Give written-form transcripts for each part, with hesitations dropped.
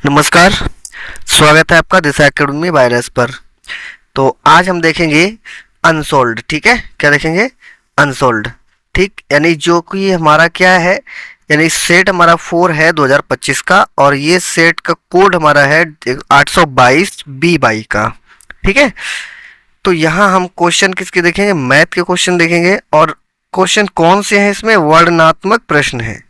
नमस्कार। स्वागत है आपका दिशा एकेडमी वायरस पर। तो आज हम देखेंगे अनसोल्ड। ठीक है, क्या देखेंगे? अनसोल्ड। ठीक, यानी जो कि हमारा क्या है, यानी सेट हमारा 4 है 2025 का, और ये सेट का कोड हमारा है 822 बी बाई का। ठीक है, तो यहाँ हम क्वेश्चन किसके देखेंगे? मैथ के क्वेश्चन देखेंगे। और क्वेश्चन कौन से हैं इसमें? वर्णनात्मक प्रश्न है।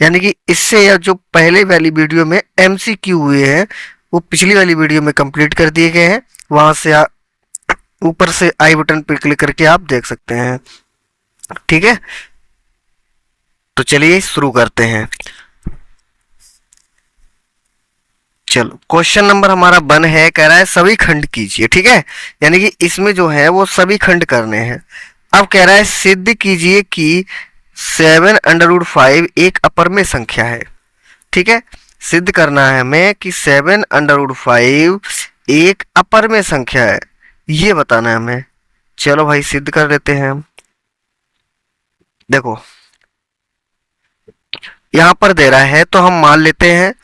यानी कि इससे या जो पहले वाली वीडियो में एमसीक्यू हुए हैं वो पिछली वाली वीडियो में कंप्लीट कर दिए गए हैं। वहां से ऊपर से आई बटन पर क्लिक करके आप देख सकते हैं। ठीक है, तो चलिए शुरू करते हैं। चलो, क्वेश्चन नंबर हमारा 1 है, कह रहा है सभी खंड कीजिए। ठीक है, यानी कि इसमें जो है वो सभी खंड करने हैं। अब कह रहा है सिद्ध कीजिए कि 7√5 एक अपरमेय संख्या है। ठीक है, सिद्ध करना है हमें कि 7√5 एक अपरमेय संख्या है, ये बताना है हमें। चलो भाई सिद्ध कर देते हैं हम। देखो यहां पर दे रहा है तो हम मान लेते हैं,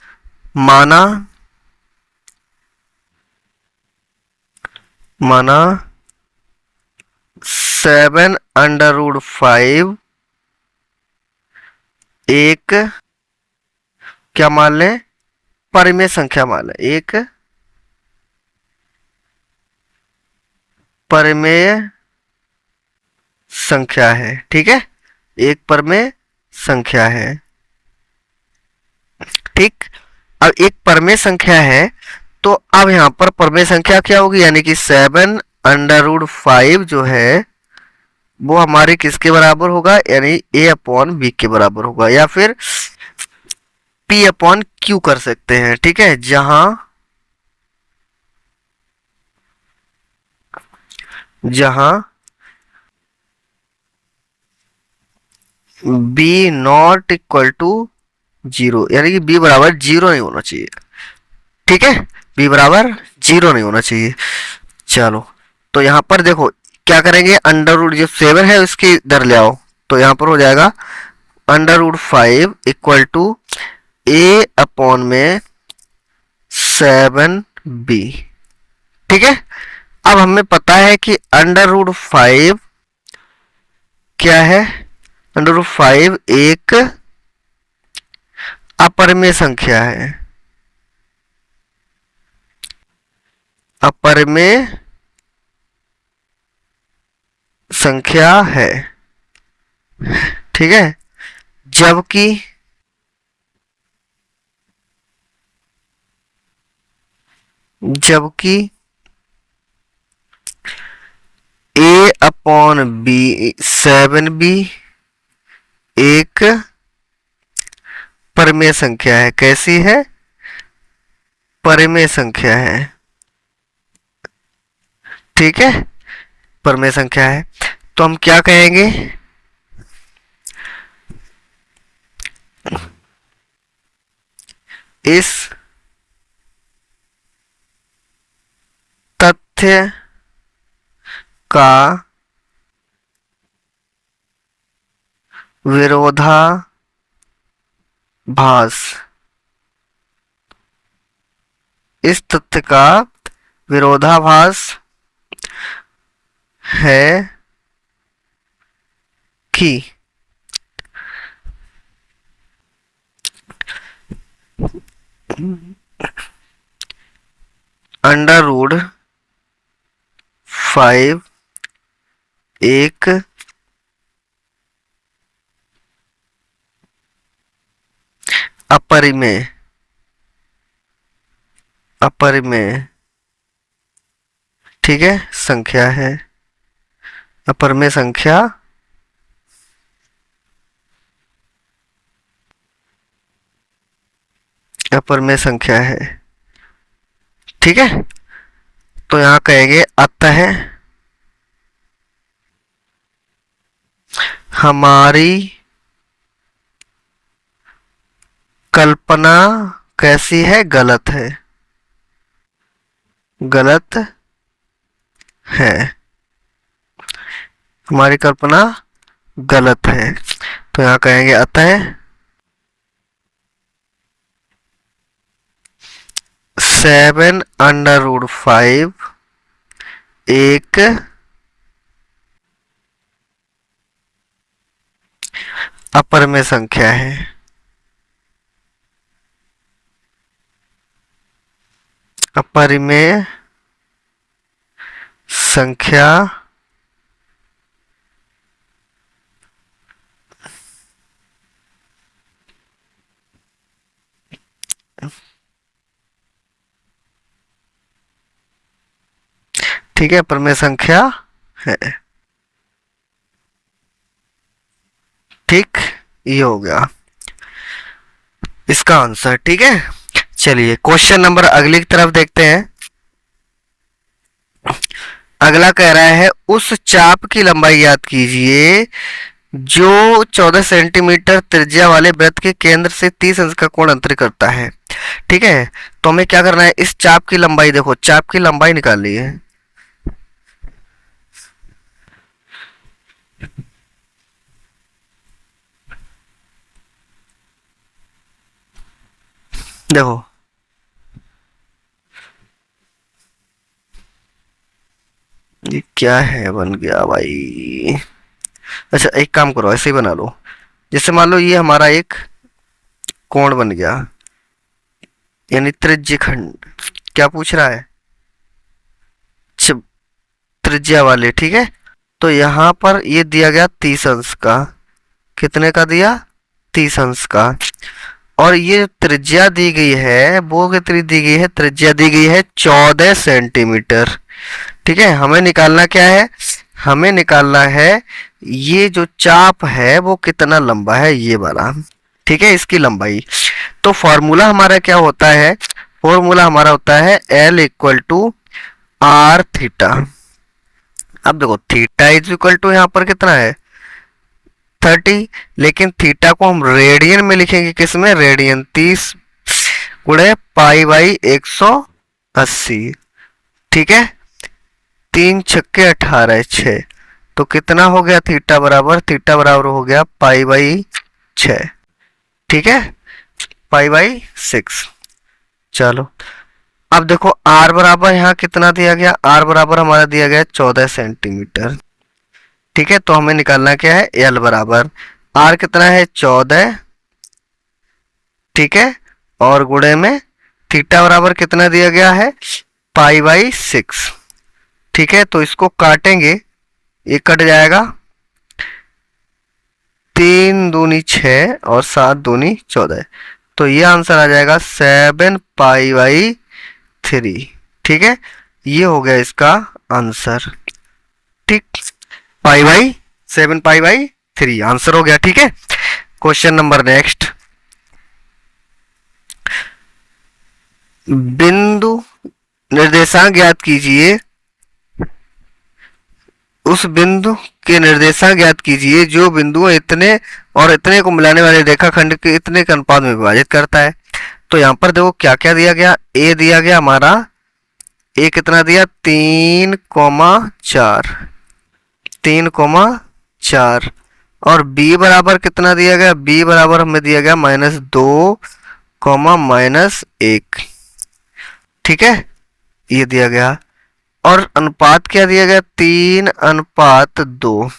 माना माना 7√5 एक क्या मान लें? परिमेय संख्या मान लें, एक परिमेय संख्या है। ठीक है, एक परिमेय संख्या है। ठीक, अब एक परिमेय संख्या है तो अब यहां पर परिमेय संख्या क्या होगी? यानी कि 7√5 जो है वो हमारे किसके बराबर होगा? यानी a अपॉन बी के बराबर होगा, या फिर p अपॉन क्यू कर सकते हैं। ठीक है, जहां b नॉट इक्वल टू 0, यानी कि b बराबर 0 नहीं होना चाहिए। ठीक है, b बराबर 0 नहीं होना चाहिए। चलो, तो यहां पर देखो क्या करेंगे, अंडर रूट जो 7 है उसके इधर ले आओ, तो यहां पर हो जाएगा √5 इक्वल टू a अपॉन में 7b। ठीक है, अब हमें पता है कि √5 क्या है? √5 एक अपरिमेय संख्या है, अपरिमेय संख्या है। ठीक है, जबकि a अपॉन बी 7b एक परिमेय संख्या है। कैसी है? परिमेय संख्या है। ठीक है, परिमेय संख्या है, तो हम क्या कहेंगे? इस तथ्य का विरोधाभास, इस तथ्य का विरोधाभास है कि √5 एक अपरिमेय ठीक है संख्या है, अपरिमेय संख्या अपरिमेय संख्या है। ठीक है, तो यहां कहेंगे अतः हमारी कल्पना कैसी है? गलत है, गलत है, हमारी कल्पना गलत है। तो यहां कहेंगे अतः 7/5 एक अपरिमेय संख्या है। अपरिमेय संख्या ठीक है, अपरिमेय संख्या है। ठीक, ये हो गया इसका आंसर। ठीक है, चलिए क्वेश्चन नंबर अगली की तरफ देखते हैं। अगला कह रहा है उस चाप की लंबाई याद कीजिए जो 14 सेंटीमीटर त्रिज्या वाले वृत्त के केंद्र से 30 अंश का कोण अंतरित करता है। ठीक है, तो हमें क्या करना है, इस चाप की लंबाई, देखो चाप की लंबाई निकालनी है। देखो ये क्या है, बन गया भाई। अच्छा एक काम करो, ऐसे ही बना लो। जैसे मान लो ये हमारा एक कोण बन गया, यानी त्रिज्य खंड। क्या पूछ रहा है, त्रिज्या वाले। ठीक है, तो यहाँ पर ये दिया गया 30 अंश का। कितने का दिया, 30 अंश का। और ये त्रिज्या दी गई है, वो कितनी दी गई है, त्रिज्या दी गई है 14 सेंटीमीटर। ठीक है, हमें निकालना क्या है, हमें निकालना है ये जो चाप है वो कितना लंबा है, ये वाला। ठीक है, इसकी लंबाई। तो फॉर्मूला हमारा क्या होता है, फॉर्मूला हमारा होता है L equal to R theta. अब देखो थीटा इज इक्वल टू यहाँ पर कितना है 30, लेकिन थीटा को हम रेडियन में लिखेंगे, किस में, रेडियन। 30 गुणे पाई बाई 180। ठीक है, 3 छक्के 18 6, तो कितना हो गया थीटा बराबर, थीटा बराबर हो गया पाई बाई 6। ठीक है, पाई बाई 6। चलो अब देखो आर बराबर यहाँ कितना दिया गया, आर बराबर हमारा दिया गया 14 सेंटीमीटर। ठीक है, तो हमें निकालना क्या है, एल बराबर, आर कितना है 14। ठीक है, और गुणे में थीटा बराबर कितना दिया गया है, पाई बाई 6। ठीक है, तो इसको काटेंगे, ये कट जाएगा, 3 दूनी 6 और 7 दूनी 14, तो ये आंसर आ जाएगा 7 पाई बाई 3। ठीक है, ये हो गया इसका आंसर। ठीक, pi by 7 pi by 3 answer हो गया। ठीक है, क्वेश्चन नंबर नेक्स्ट। बिंदु निर्देशांक ज्ञात कीजिए, उस बिंदु के निर्देशांक ज्ञात कीजिए जो बिंदु इतने और इतने को मिलाने वाले रेखाखंड के इतने के अनुपात में विभाजित करता है। तो यहाँ पर देखो क्या क्या दिया गया, ए दिया गया हमारा, ए कितना दिया 3,4, 3,4, और बी बराबर कितना दिया गया, बी बराबर हमें दिया गया -2, -1। ठीक है, ये दिया गया। और अनुपात क्या दिया गया, 3:2,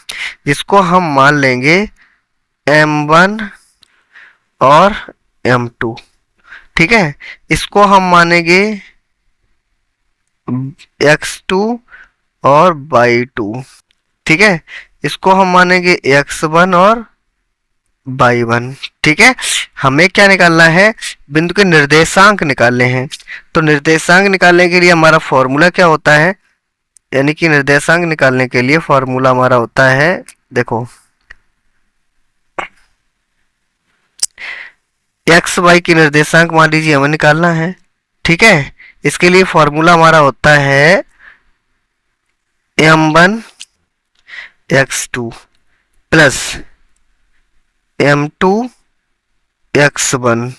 जिसको हम मान लेंगे m1 और m2। ठीक है, इसको हम मानेंगे x2 और y2। ठीक है, इसको हम मानेंगे x1 और y1। ठीक है, हमें क्या निकालना है, बिंदु के निर्देशांक निकालने हैं। तो निर्देशांक निकालने के लिए हमारा फॉर्मूला क्या होता है, यानी कि निर्देशांक निकालने के लिए फॉर्मूला हमारा होता है, देखो एक्स वाई की निर्देशांक मान लीजिए हमें निकालना है। ठीक है, इसके लिए फॉर्मूला हमारा होता है m1 x2 plus m2 x1।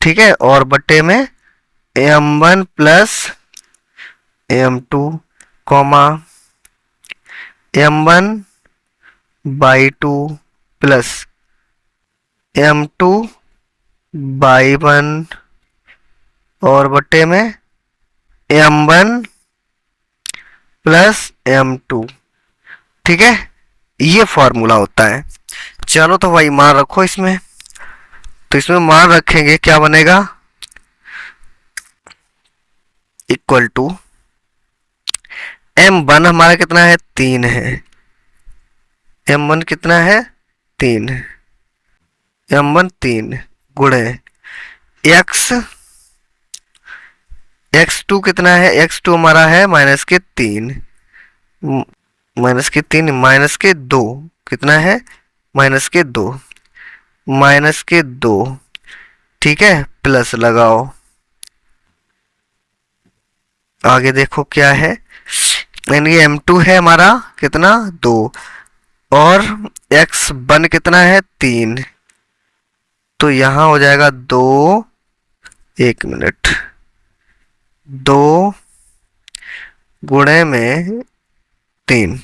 ठीक है, और बटे में m1 plus m2 comma m1 by 2 plus m2 by 1 और बट्टे में m1 प्लस m2। ठीक है, ये फॉर्मूला होता है। चलो तो भाई मान रखो इसमें, तो इसमें मान रखेंगे क्या बनेगा, इक्वल टू m1 हमारा कितना है, 3 है। m1 कितना है, 3। m1 3 गुणे x, x2 कितना है, x2 हमारा है -3, -3 -2 कितना है, -2, -2। ठीक है, प्लस लगाओ, आगे देखो क्या है, यानी m2 है हमारा कितना, 2, और x1 कितना है, 3। तो यहां हो जाएगा 2, 1 मिनट, 2 गुणे में 3,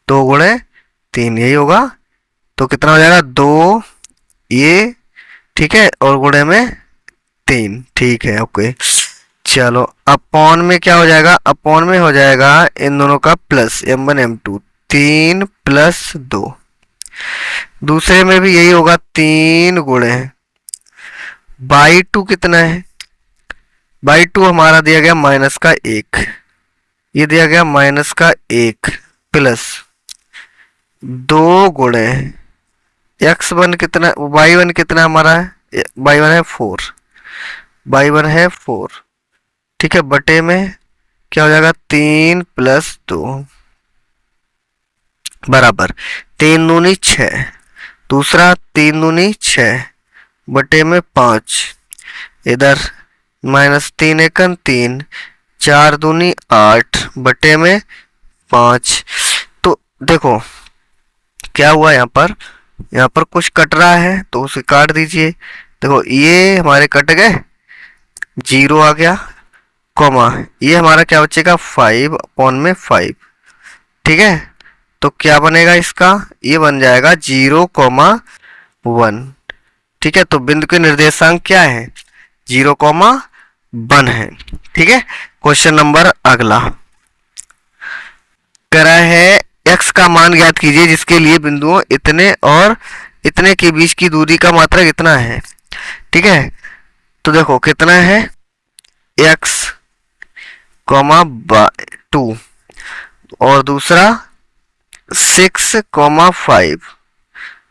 2 गुणे 3 यही होगा। तो कितना हो जाएगा, 2 ये, ठीक है, और गुणे में 3। ठीक है, ओके। चलो अपॉन में क्या हो जाएगा, अपॉन में हो जाएगा इन दोनों का प्लस, m1 m2, 3 प्लस 2। दूसरे में भी यही होगा, 3 गुणे बाई 2 कितना है, बाई 2 हमारा दिया गया -1, ये दिया गया -1 प्लस 2 गुणे x1 कितना, y1 कितना हमारा है, y1 है 4, y1 है 4। ठीक है, बटे में क्या हो जाएगा, 3 प्लस 2 बराबर 3 दूनी 6, दूसरा 3 दूनी 6 बटे में 5, इधर -3 एकन 3, 4 दूनी 8 बटे में 5। तो देखो क्या हुआ, यहाँ पर कुछ कट रहा है तो उसे काट दीजिए। देखो ये हमारे कट गए, 0 आ गया, कॉमा ये हमारा क्या बचेगा, 5 अपॉन में 5। ठीक है, तो क्या बनेगा इसका, ये बन जाएगा 0,1। ठीक है, तो बिंदु के निर्देशांक क्या है, 0,1 है। ठीक है, क्वेश्चन नंबर अगला कह रहा है x का मान ज्ञात कीजिए जिसके लिए बिंदुओं इतने और इतने के बीच की दूरी का मात्रक इतना है। ठीक है, तो देखो कितना है, x, 2 और दूसरा 6,5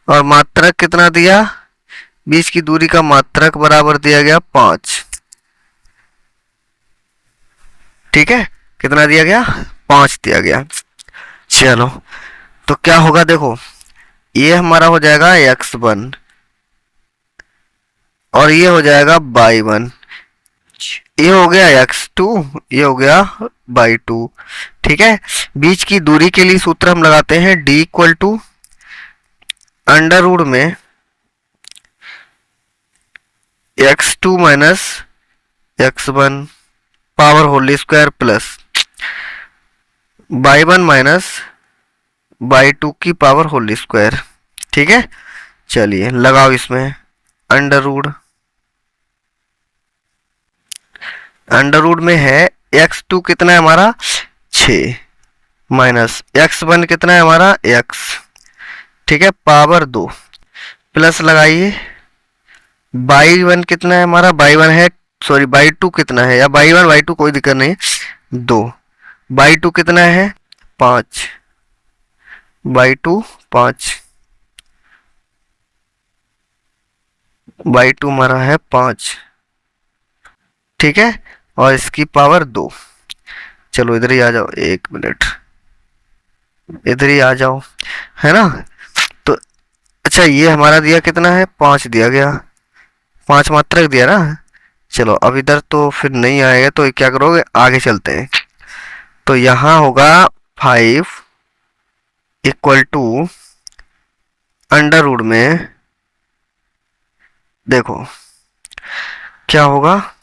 और मात्रक कितना दिया, बीच की दूरी का मात्रक बराबर दिया गया 5। ठीक है, कितना दिया गया, 5 दिया गया। चलो तो क्या होगा, देखो ये हमारा हो जाएगा x1 और ये हो जाएगा y1, ये हो गया x2, ये हो गया y2। ठीक है, बीच की दूरी के लिए सूत्र हम लगाते हैं d equal to under root में x2 minus x1 power whole square plus y1 minus y2 की पावर होल स्क्वायर। ठीक है, चलिए लगाओ इसमें अंडर रूट में है x2 कितना है हमारा 6 माइनस x1 कितना है हमारा x। ठीक है, पावर 2 प्लस लगाइए y1 कितना है हमारा, y1 है, सॉरी y2 कितना है, या y1 y2 कोई दिक्कत नहीं, 2, y2 कितना है 5, y2 5, y2 हमारा है 5। ठीक है, और इसकी पावर 2। चलो इधर ही आ जाओ, 1 मिनट, इधर ही आ जाओ, है ना। तो अच्छा ये हमारा दिया कितना है, 5 दिया गया, 5 मात्रक दिया ना। चलो अब इधर तो फिर नहीं आएगा, तो क्या करोगे, आगे चलते हैं। तो यहाँ होगा 5 इक्वल टू अंडर रूट में, देखो क्या होगा,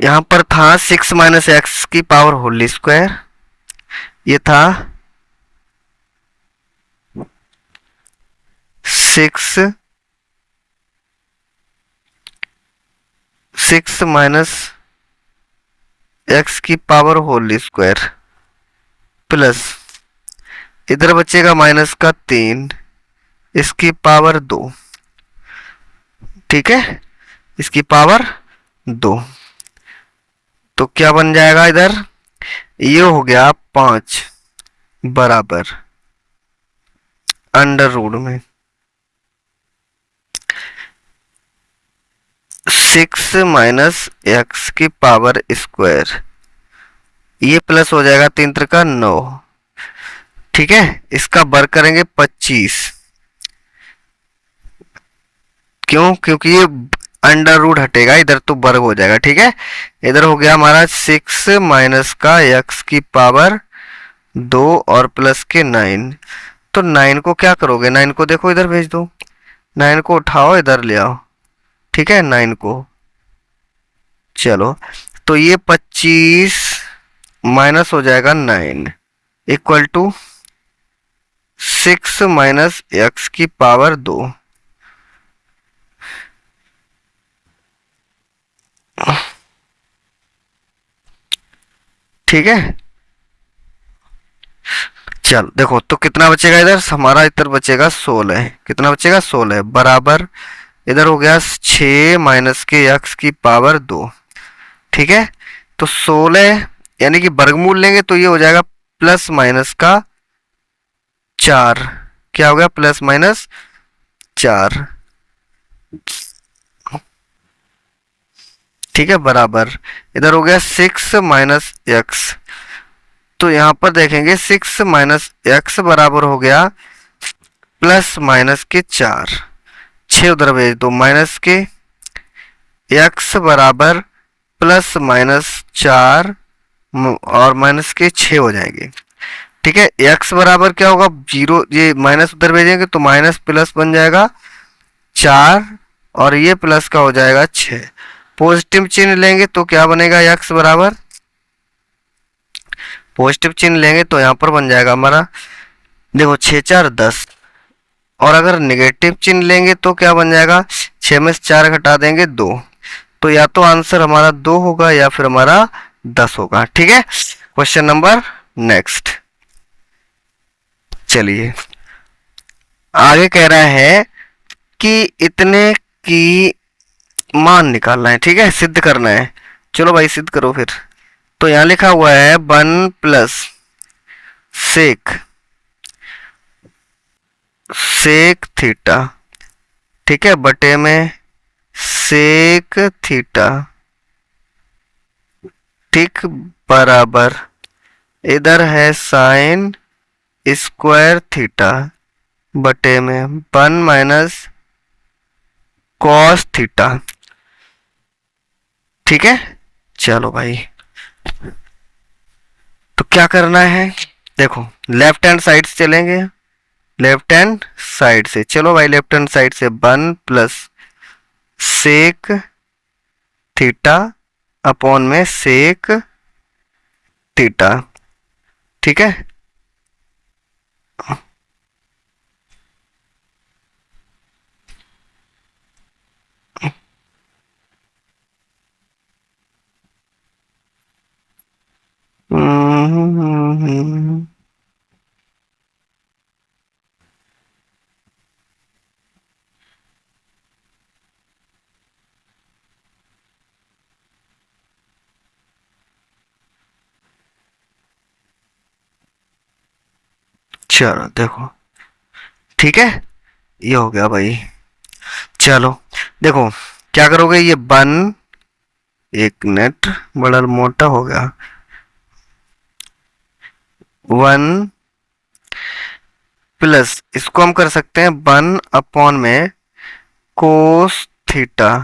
यहाँ पर था 6 माइनस एक्स की पावर होल स्क्वायर, ये था 6 6 माइनस एक्स की पावर होल स्क्वायर प्लस इधर बचेगा माइनस का 3 इसकी पावर 2, ठीक है, इसकी पावर 2। तो क्या बन जाएगा इधर, ये हो गया 5 बराबर अंडर रूट में 6 माइनस एक्स की पावर स्क्वायर, ये प्लस हो जाएगा 3 त्रिका 9, ठीक है। इसका वर्ग करेंगे 25, क्यों, क्योंकि ये अंडर रूट हटेगा इधर तो वर्ग हो जाएगा, ठीक है। इधर हो गया हमारा 6 माइनस का एक्स की पावर 2 और प्लस के 9। तो 9 को क्या करोगे, 9 को देखो इधर भेज दो, 9 को उठाओ इधर ले आओ, ठीक है, 9 को। चलो तो ये 25 माइनस हो जाएगा 9 इक्वल टू 6 माइनस एक्स की पावर 2, ठीक है। चल देखो तो कितना बचेगा इधर हमारा, इधर बचेगा 16, कितना बचेगा 16 बराबर इधर हो गया 6 माइनस के एक्स की पावर 2, ठीक है। तो 16 यानी कि वर्गमूल लेंगे तो ये हो जाएगा प्लस माइनस का 4, क्या हो गया प्लस माइनस 4, ठीक है, बराबर इधर हो गया 6 माइनस एक्स। तो यहां पर देखेंगे 6 माइनस एक्स बराबर हो गया प्लस माइनस के 4, 6 उधर भेज दो माइनस के एक्स बराबर प्लस माइनस 4 और माइनस के 6 हो जाएंगे, ठीक है। एक्स बराबर क्या होगा 0, ये माइनस उधर भेजेंगे तो माइनस प्लस बन जाएगा 4 और ये प्लस का हो जाएगा 6। पॉजिटिव चिन्ह लेंगे तो क्या बनेगा, एक्स बराबर पॉजिटिव चिन्ह लेंगे तो यहाँ पर बन जाएगा हमारा देखो 6 4 10, और अगर नेगेटिव चिन्ह लेंगे तो क्या बन जाएगा, 6 में से 4 घटा देंगे 2, तो या तो आंसर हमारा 2 होगा या फिर हमारा 10 होगा, ठीक है। क्वेश्चन नंबर नेक्स्ट, चलिए आगे कह रहा है कि इतने की मान निकालना है, ठीक है, सिद्ध करना है। चलो भाई सिद्ध करो फिर। तो यहां लिखा हुआ है 1 प्लस सेक थीटा, ठीक है, बटे में सेक थीटा, ठीक, बराबर इधर है साइन स्क्वायर थीटा बटे में 1 माइनस कॉस थीटा, ठीक है। चलो भाई तो क्या करना है, देखो लेफ्ट हैंड साइड से चलेंगे, लेफ्ट हैंड साइड से चलो भाई, लेफ्ट हैंड साइड से 1 प्लस सेक थीटा अपॉन में सेक थीटा, ठीक है। चलो देखो, ठीक है, ये हो गया भाई। चलो देखो क्या करोगे, ये 1 एक नेट बड़ा मोटा हो गया, 1 प्लस इसको हम कर सकते हैं 1 अपॉन में कोस थीटा,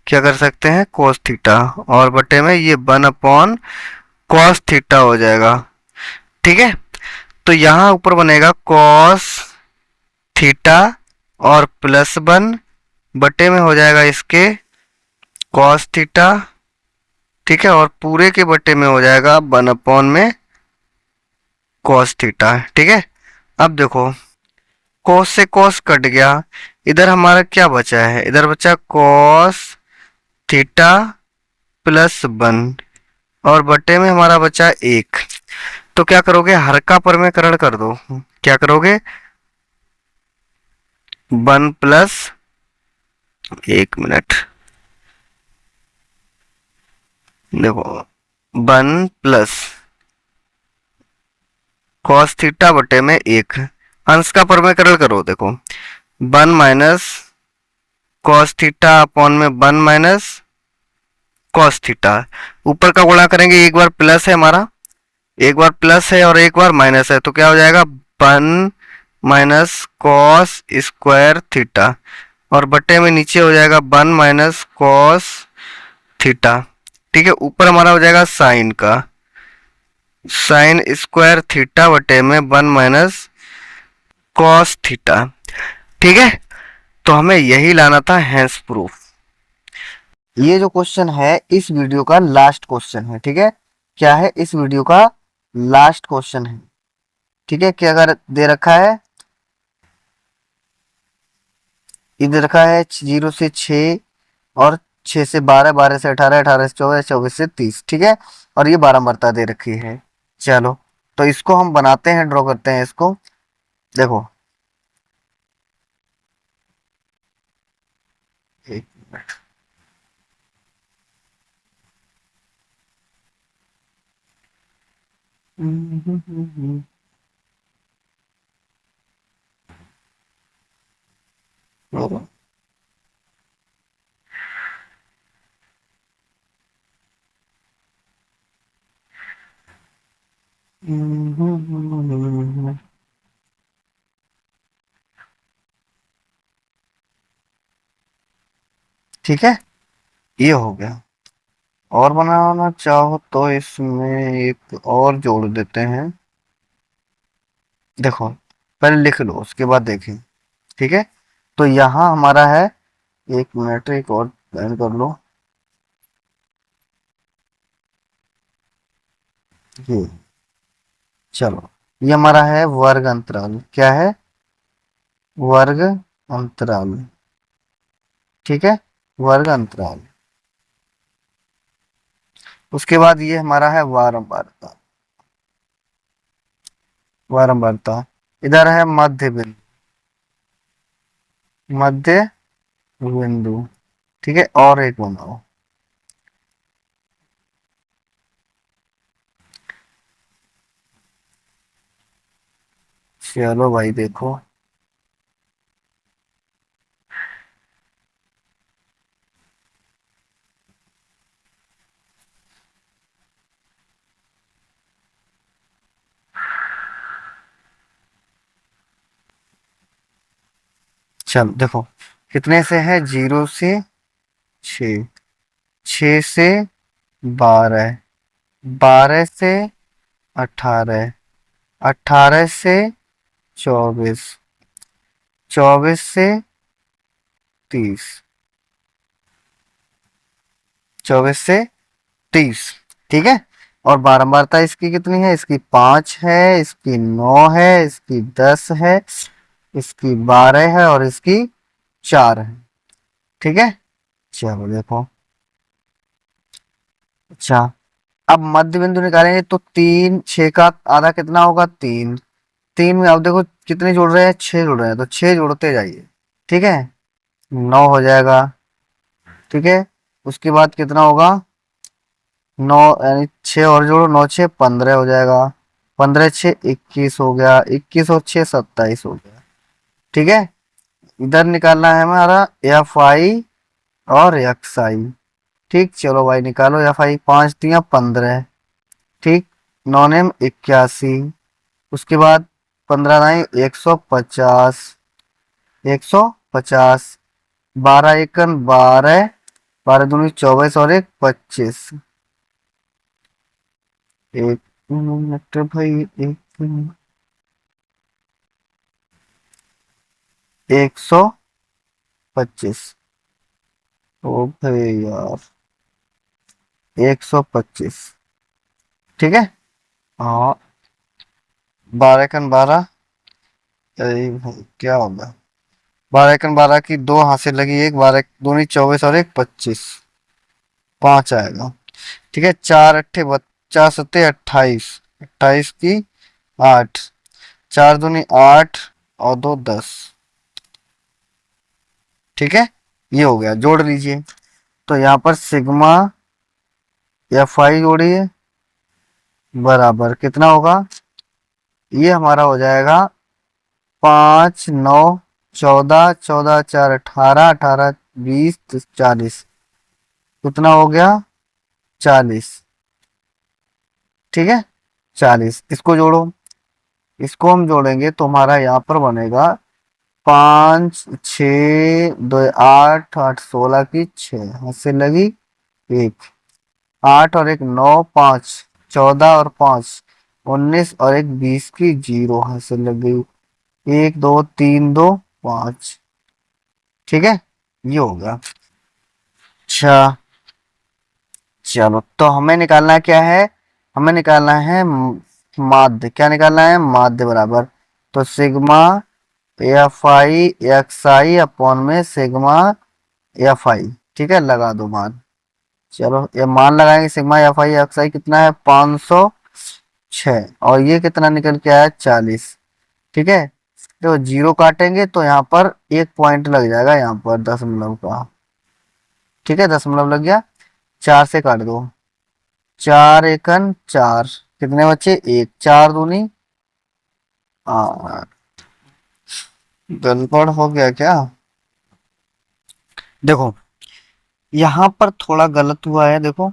क्या कर सकते हैं कोस थीटा, और बटे में ये 1 अपॉन कॉस थीटा हो जाएगा, ठीक है। तो यहां ऊपर बनेगा कॉस थीटा और प्लस 1 बटे में हो जाएगा इसके कॉस थीटा, ठीक है, और पूरे के बटे में हो जाएगा 1 अपॉन में कॉस थीटा, ठीक है। अब देखो कॉस से कॉस कट गया, इधर हमारा क्या बचा है, इधर बचा कॉस थीटा प्लस 1 और बटे में हमारा बचा 1। तो क्या करोगे, हर का परमेकरण कर दो। क्या करोगे, 1 प्लस, 1 मिनट, देखो 1 प्लस कॉस थीटा बटे में 1, अंश का परमेकरण करो। देखो 1 माइनस कॉस थीटा अपॉन में 1 माइनस कॉस थीटा, ऊपर का गुणा करेंगे, एक बार प्लस है हमारा, एक बार प्लस है और एक बार माइनस है, तो क्या हो जाएगा 1 माइनस कॉस स्क्वायर थीटा, और बटे में नीचे हो जाएगा 1 माइनस कॉस थीटा। ठीक है, ऊपर हमारा हो जाएगा साइन का, साइन स्क्वायर थीटा बटे में 1 माइनस कॉस थीटा। ठीक है, तो हमें यही लाना था हैंस प्रूफ। ये जो क्वेश्चन है इस वीडियो का लास्ट क्वेश्चन है। ठीक है, क्या है, इस वीडियो का लास्ट क्वेश्चन है। ठीक है, क्या अगर दे रखा है, इधर रखा है 0 से 6 और 6 से 12, 12 से 18, 18 से 24, 24 से 30। ठीक है, और ये बारंबारता दे रखी है। चलो, तो इसको हम बनाते हैं, ड्रॉ करते हैं इसको। देखो एक मिनट, ठीक है, ये हो गया। और बनाना चाहो तो इसमें एक और जोड़ देते हैं। देखो पहले लिख लो, उसके बाद देखें। ठीक है, तो यहाँ हमारा है, एक मिनट, एक और प्लान कर लो। ये चलो, ये हमारा है वर्ग अंतराल। क्या है, वर्ग अंतराल। ठीक है, वर्ग अंतराल। उसके बाद ये हमारा है बारंबारता, बारंबारता। इधर है मध्य बिंदु, मध्य बिंदु। ठीक है, और एक बनाओ। चलो भाई देखो, चल देखो कितने से है, 0 से 6, 6 से 12, 12 से 18, 18 से 24, 24 से 30, 24 से 30। ठीक है, और बारंबारता इसकी कितनी है, इसकी 5 है, इसकी 9 है, इसकी 10 है, इसकी 12 है और इसकी 4 है। ठीक है, चलो देखो। अच्छा, अब मध्य बिंदु निकालेंगे तो 3, 6 का आधा कितना होगा, 3, 3 में अब देखो कितने जोड़ रहे हैं, 6 जोड़ रहे हैं, तो 6 जोड़ते जाइए। ठीक है, 9 हो जाएगा। ठीक है, उसके बाद कितना होगा, 9 यानी 6 और जोड़ो, 9 6 15 हो जाएगा, 15 6 21 हो गया, 21 और 6 27 हो गया। ठीक है, इधर निकालना है हमारा एफ आई और एक्स आई। ठीक, चलो भाई निकालो, एफ आई 5 दिया 15। ठीक, 9 नेम 81, उसके बाद 15 नाई 150, 150, 12 एकन 12, 12 दूनी 24 और एक 25। एक मिनट भाई, एक मिनट, 125। ओ भाई यार, 125। ठीक है, हाँ, 12 एकन 12, अरे भाई क्या होगा, 12 एकन 12 की दो हाथ से लगी, एक 12 दूनी 24 और एक 25। 5 आएगा। ठीक है, 4 28 की 8, 4 दूनी 8 और 2 10। ठीक है, ये हो गया, जोड़ लीजिए। तो यहाँ पर सिग्मा एफ आई जोड़िए, बराबर कितना होगा, ये हमारा हो जाएगा 5 9 14, 14 4 18, 18 20 40। कितना हो गया, 40। ठीक है, 40, इसको जोड़ो। इसको हम जोड़ेंगे तो हमारा यहाँ पर बनेगा 5 6 2 8, 8 16 की 6, हाथ से लगी 1, 8 और 1 9 5, 14 और 5 19 और 1 20 की 0, हाथ से लग गई 1 2 3 2 5। ठीक है, ये हो गया। अच्छा, चलो तो हमें निकालना क्या है, हमें निकालना है माध्य। क्या निकालना है, माध्य, बराबर। तो sigma F I x I upon में सिग्मा एफ आई। ठीक है, लगा दो मान। चलो ये मान लगाएंगे, सिग्मा एफ आई एक्स आई कितना है, 506, और ये कितना निकल के आया, 40। ठीक है, तो जीरो काटेंगे तो यहाँ पर एक पॉइंट लग जाएगा, यहाँ पर दशमलव का। ठीक है, दशमलव लग गया। 4 से काट दो, 4 एकन 4, कितने बचे, 1, 4 दूनी 8। गड़बड़ हो गया क्या, देखो यहाँ पर थोड़ा गलत हुआ है। देखो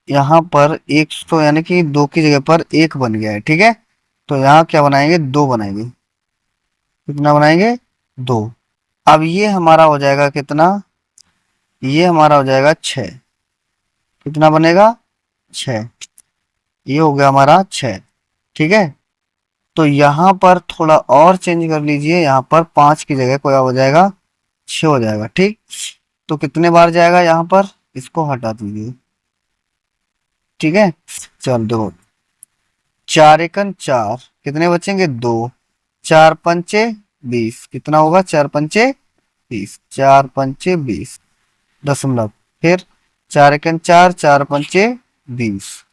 यहाँ पर एक तो यानी कि 2 की जगह पर 1 बन गया है। ठीक है, तो यहाँ क्या बनाएंगे, 2 बनाएंगे। कितना बनाएंगे, 2। अब ये हमारा हो जाएगा कितना, ये हमारा हो जाएगा 6। कितना बनेगा, 6। ये हो गया हमारा 6। ठीक है, तो यहाँ पर थोड़ा और चेंज कर लीजिए, यहाँ पर 5 की जगह क्या हो जाएगा, 6 हो जाएगा। ठीक, तो कितने बार जाएगा यहाँ पर, इसको हटा दीजिए। ठीक है, चल दो, 4 एकन 4, कितने बचेंगे, 2, 4 पंचे 20, कितना होगा, 4 पंचे 20, 4 पंचे 20 दशमलव, फिर 4 एकन 4, 4 पंचे 20।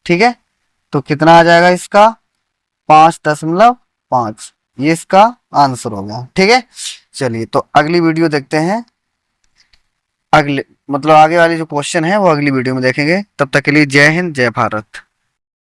ठीक है, तो कितना आ जाएगा इसका, 5.5। ये इसका आंसर होगा। ठीक है, चलिए तो अगली वीडियो देखते हैं। अगले मतलब आगे वाली जो क्वेश्चन है वो अगली वीडियो में देखेंगे। तब तक के लिए जय हिंद, जय भारत।